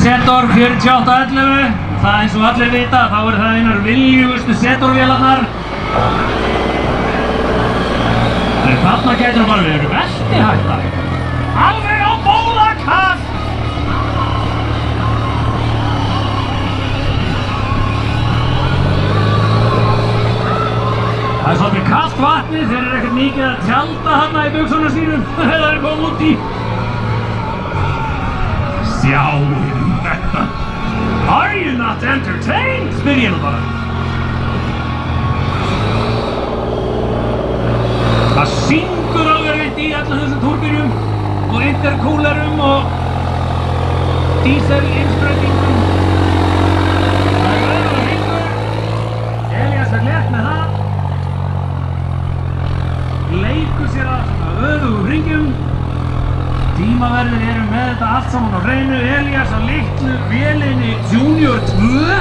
Setor 4811, það eins og allir vita, þá er það einar viljugustu Setor-vélarnar. Þarna gætir það bara verið veltihætta. Alveg á bólakast! Það er svolítið kalt vatnið, þeir eru ekkert mikið að tjalda þarna í buxunum sínum þegar það er komið út í. Sjáum þetta. Are you not entertained? Spyr ég nú bara. Það syngur alveg reitt í allir þessum túrbínum og intercoolerum og diesel-innsprautingum. Það er öðru hringur. Elías er létt með það. Leikur sér að svona öðugum hringjum. Tímaverðir eru með þetta allt saman á hreinu. Elías á litlu vélinni Junior 2.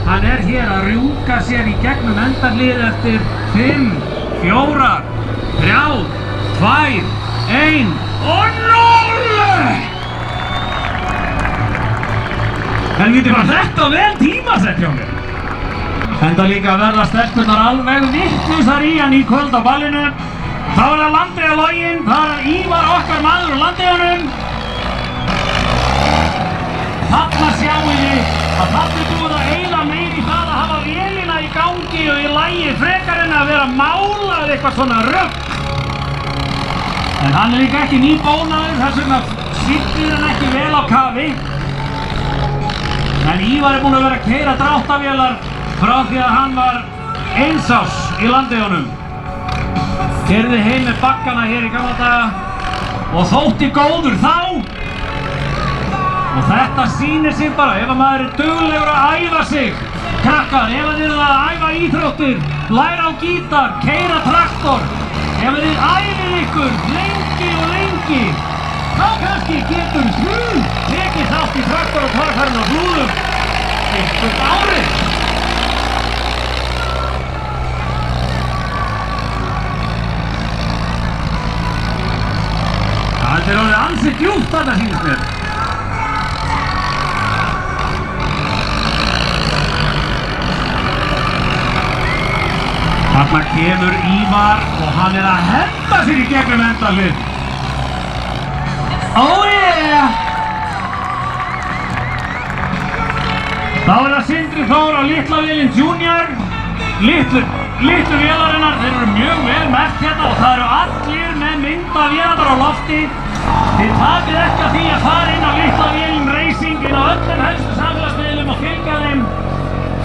Hann er hér að rjúka sér í gegnum endarlið eftir 5, 4, 3, 2, 1 og 0! Helvíti var þetta vel tímasett hjá mér. Enda líka að verða stelpurnar alveg vittlausar í hann í kvöld á ballinu. Þá er það Landeyjaloginn, það er Ívar okkar maður á Landeyjunum. Þarna sjáum við að þarna er búið að eyða meira í það að hafa vélina í gangi og í lagi frekar en að vera málað eitthvað svona rugl. En hann er líka ekki nýbónaður, þess vegna siglir hann ekki vel á kafi. En Ívar er búinn að vera að keyra dráttarvélar frá því að hann var 1 árs í Landeyjunum. Keyrði heim með bakkana hér í gamla daga og þótti góður þá. Og þetta sýnir sig bara, ef að maður er duglegur að æfa sig. Krakkar, ef þið eruð að æfa íþróttir, læra á gítar, keyra traktor. Ef þið æfið ykkur lengi og lengi, þá kannski getur tekið þátt í traktor og torfærinu á flúðum einhvert árið. Þetta er orðið ansi djúpt þarna sýnist mér. Þarna kemur Ívar og hann er að henda sér í gegnum endalið. Oh yeah! Þá er það Sindri Þór á litla vélinn Junior. Litlu vélarinnar, þeir eru mjög vel merkt hérna og það eru allir með myndavélar á lofti. Þið takið ekki að því að fara inn á litla vélinn Racing inn á öllum helstu samfélagsmiðlum og fylgja þeim.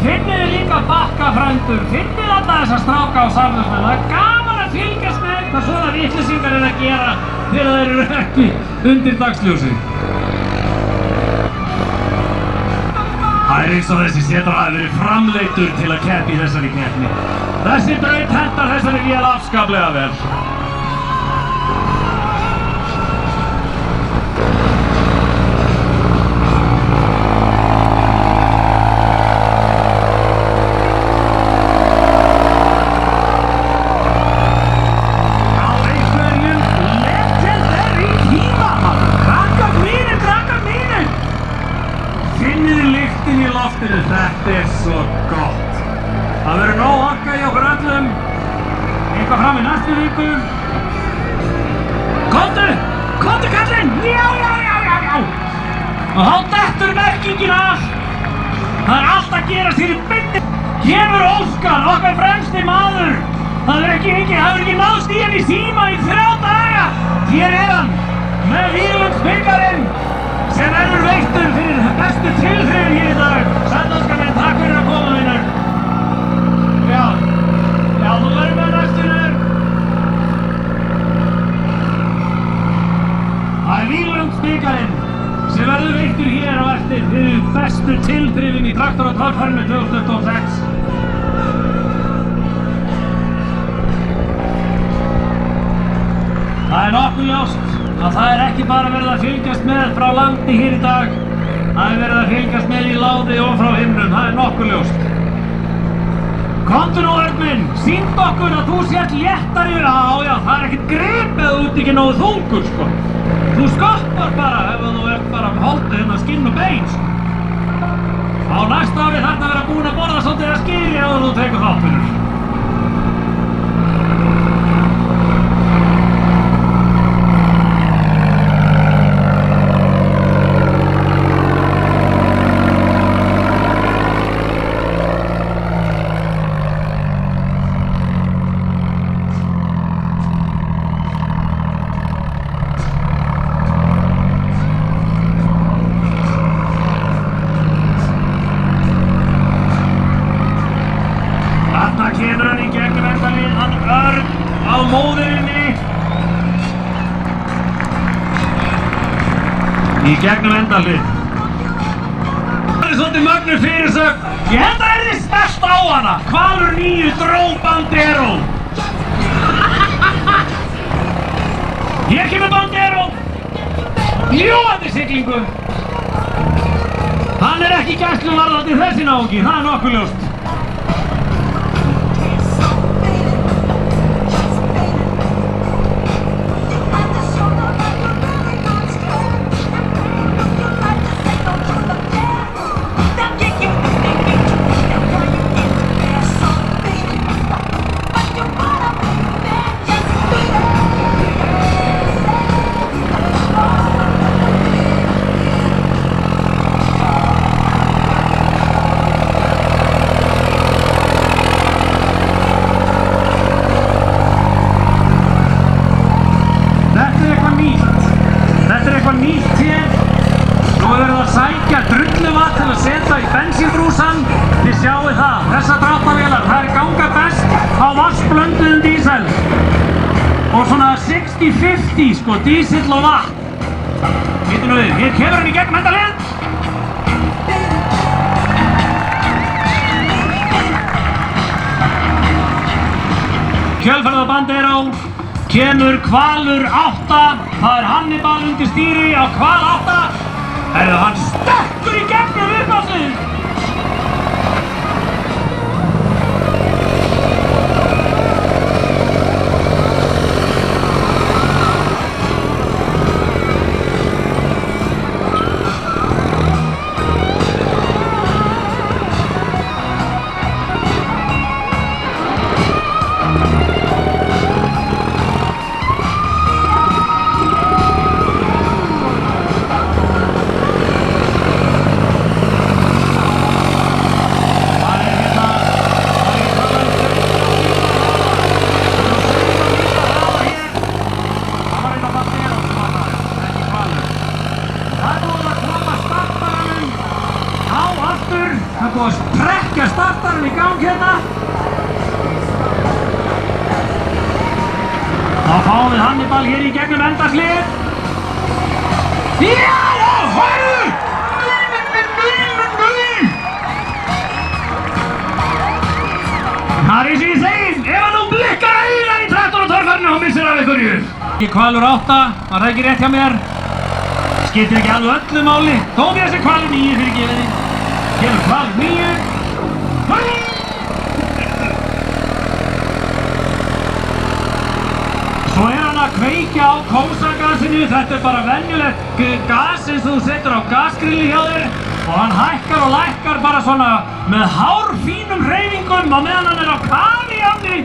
Finnið þið líka bakkafrændur, finnið alla þessa stráka á samfélagsmiðlum. Það er gaman að fylgjast með hvað svona vitleysingar eru að gera þegar þeir eru ekki undir dagsljósi. Það er eins og þessi Setor hafi verið framleiddur til að keppa í þessari keppni. Þessi braut hentar þessari vél afskaplega vel. Þetta er svo gott. Það verður nóg orka í okkur öllum. Eitthvað fram í næstu viku. Komdu kallinn! Já! Og þá dettur merkingin af. Það er allt að gerast hér í beinni. Kemur Óskar, okkar fremsti maður. Það hefur ekki náðst í hann í síma í 3 daga. Hér er hann með Víglundsbikarinn sem verður veittur fyrir bestu tilþrifin hér í dag. Sandóskar minn, takk fyrir að koma, vinur. Já, þú verður með næstunur. Það er Víglundsbikarinn sem verður veittur hér á eftir fyrir bestu tilþrifin í traktor- og torfærinu 2026. Það er nokkuð ljóst að það er ekki bara verið að fylgjast með frá landi hér í dag. Það er verið að fylgjast með í láði og frá himnum, það er nokkuð ljóst. Komdu nú, Örn minn, sýnd okkur að þú sért léttari. Já, það ekkert grip eða þú ert ekki nógu þungur, sko. Þú skoppar bara ef þú ert bara holdið hérna skinn og bein, sko. Á næsta ári þarna vera búin að borða svolítið að skýri ef þú tekur þáttvinnur. Kemur hann í gegnum endalið, hann Örn á móðurinni. Í gegnum endalið. Það er svolítið mögnuð fyrirsögn. Ég held að það yrði stellt á hana. Hvalur 9 dró Bandero. Hér kemur Bandero. Ljóandi siglingu. Hann er ekki gæsluvarðandi þessi náungi, það er nokkuð ljóst. Þetta er eitthvað nýtt hér. Nú er verið að sækja drulluvatn til að setja í bensínbrúsann. Þið sjáið það, þessar dráttarvélar, það ganga best á vatnsblönduðum dísel. Og svona 60-50 sko, dísill og vatn. Býtum nú við, hér kemur hann í gegnum endalið. Kjölfarið á Bandero. Kemur Hvalur 8, það er Hannibal undir stýri á Hval 8. Heyrðu, hann stekkur í gegnum uppásið. Það er búið að sprekja startarinn í gang hérna. Þá fáum við Hannibal hér í gegnum endaslið. Já, hörðu! Það er eins og ég segi, ef hann nú blikkar auðan í traktor og torfarnu, þá missir af einhverju. Hvalur 8, var það ekki rétt hjá mér? Skiptir ekki alveg öllu máli. Þó mér sé Hvalur 9 fyrir gefinni. Kemur Hvalur 9. Svo er hann að kveikja á kósagasinu. Þetta er bara venjulegt gas eins og þú setur á gasgrilli hjá þér. Og hann hækkar og lækkar bara svona með hárfínum hreyfingum á meðan hann er á kafi í ánni.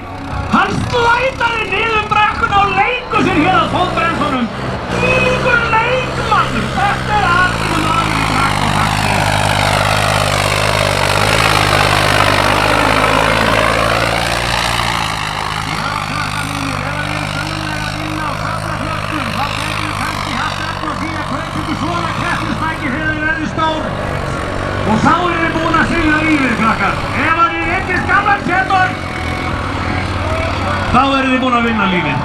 Hann slætaði niður brekkuna og leikur sér hér að fótbremsunum. Þvílíkur leikmannur! Þetta er aðeins maður í trakk og takti. Og þá eru þið búin að sigla lífið, krakkar. Ef að þið veitist gamlan setur, þá eru þið búin að vinna lífið.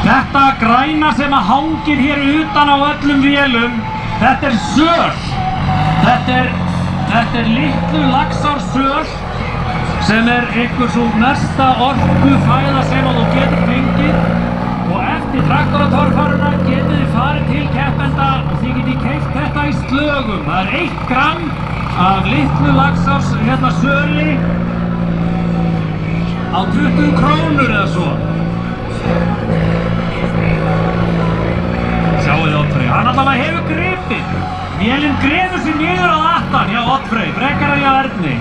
Þetta græna sem að hangir hér utan á öllum vélum, þetta er söl. Þetta er litlu laxársöl sem er einhver svo mesta orkufæða sem að þú getur fengið. Og eftir eftir traktoratorfaruna getið þið farið til keppenda og þið getið keypt þetta í slögum. Það er 1 gramm af litlu Laxárs söli á 20 krónur eða svo. Sjáu þið Oddfrey, hann allavega hefur gripið. Vélinn grefur sig niður að aftan hjá Oddfrey, frekar en hjá Erni.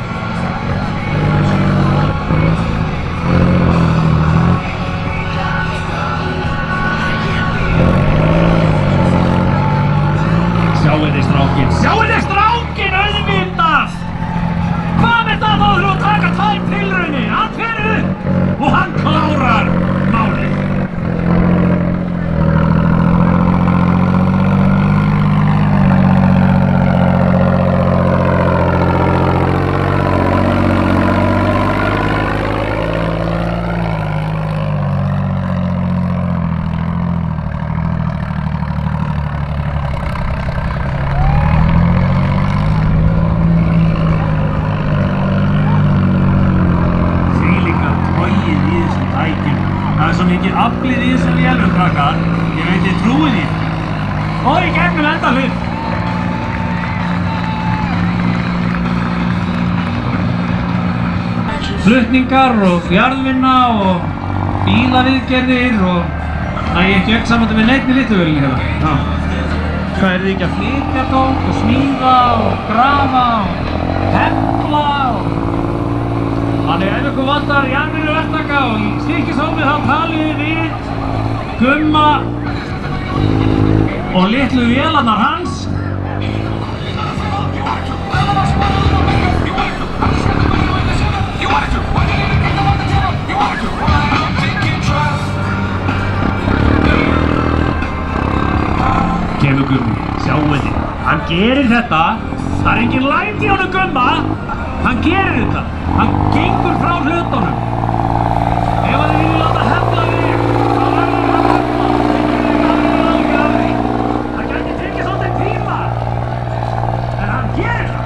Sjáu þið strákinn, auðvitað! Hvað með það þá þurfum að taka 2 tilraunir? Hann fer upp og hann klárar málið. Aflið í þessum vélum, krakkar. Ég veit þið trúið því. Og í gegnum endahlut. Flutningar og fjarðvinna og bílaviðgerðir og það er ekki auksamandi með neitt í litluvélinni hérna. Hvað er þið ekki að flytja tók og smíða og grafa og hempla og... Þannig ef ykkur vantar Janmínu verktaka og í styrkishópið þá talið við Gumma og litlu vélarnar hans. Kemur Gummi, sjáu þið, hann gerir þetta. Það er engin læti í honum Gumma. Hann gerir þetta. Hann gengur frá hlutunum. Ef þið viljið láta hefla við, þá verður hann hefla. Það verður alveg af því. Það gæti tekið svolítið tíma. En hann gerir það.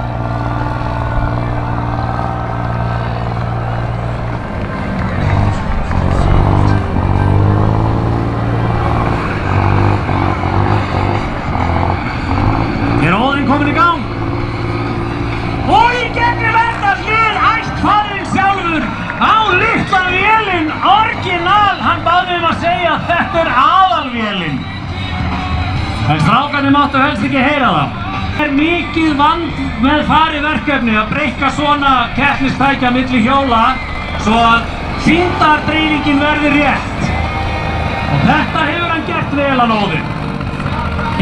Er Óðinn kominn í gang? Og í gegnum þetta hlið ættfaðirinn sjálfur á litla vélinn, orginal. Hann bað mig að segja að þetta er aðalvélinn. En strákarnir máttu helst ekki heyra það. Það er mikið vandmeðfarið verkefni að breikka svona keppnistækja milli hjóla svo að þyngdardreifingin verði rétt. Og þetta hefur hann gert vel að Óðinn.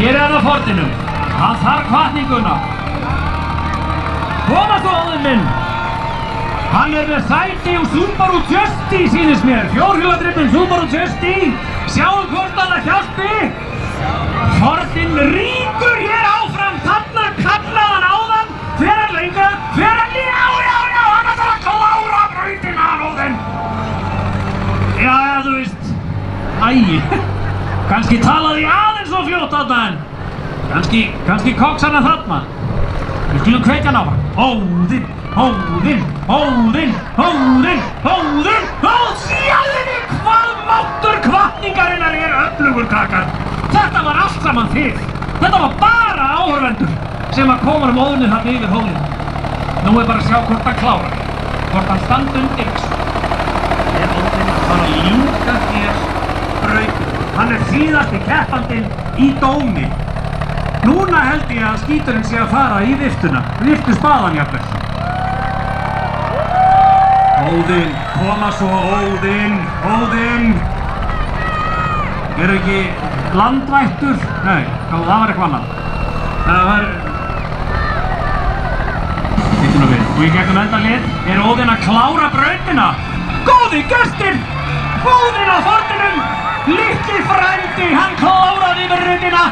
Hér er hann á fortinum. Hann þarf hvatninguna. Koma svo Óðinn minn! Hann er með sæti og Subaru Justy sýnist mér. Fjórhjóladribbin Subaru Justy. Sjáum hvort það hjálpi. Fortin rýkur hér áfram. Þarna kallaði hann áðan. Fer hann lengra. Fer hann líka. Já. Hann ætlar að klára brautina hann Óðinn. Já, þú veist. Æ. Kannski talaði ég aðeins svo fljótt þarna en. Kannski koks hann að þarna. Við skulum kveikja hann áfram. Óðinn! Sjáðu þið hvað máttur hvatningarinnar er öflugur, krakkar. Þetta var allt saman þið. Þetta var bara áhorfendur sem að koma Óðinni þarna yfir hólinn. Nú er bara að sjá hvort hann klárar. Hvort hann standi undir þessu. Er Óðinn að fara að ljúka hér brautin. Hann er síðasti keppandinn í dómi. Núna held ég að skíturinn sé að fara í viftuna. Viftuspaðan jafnvel. Óðinn, koma svo Óðinn. Er ekki landvættur? Nei, það var eitthvað annað. Það var... Hittum við. Og í gegnum endalið er Óðinn að klára brautina. Góði gestir! Óðinn á fortinum! Litli frændi, hann kláraði brautina.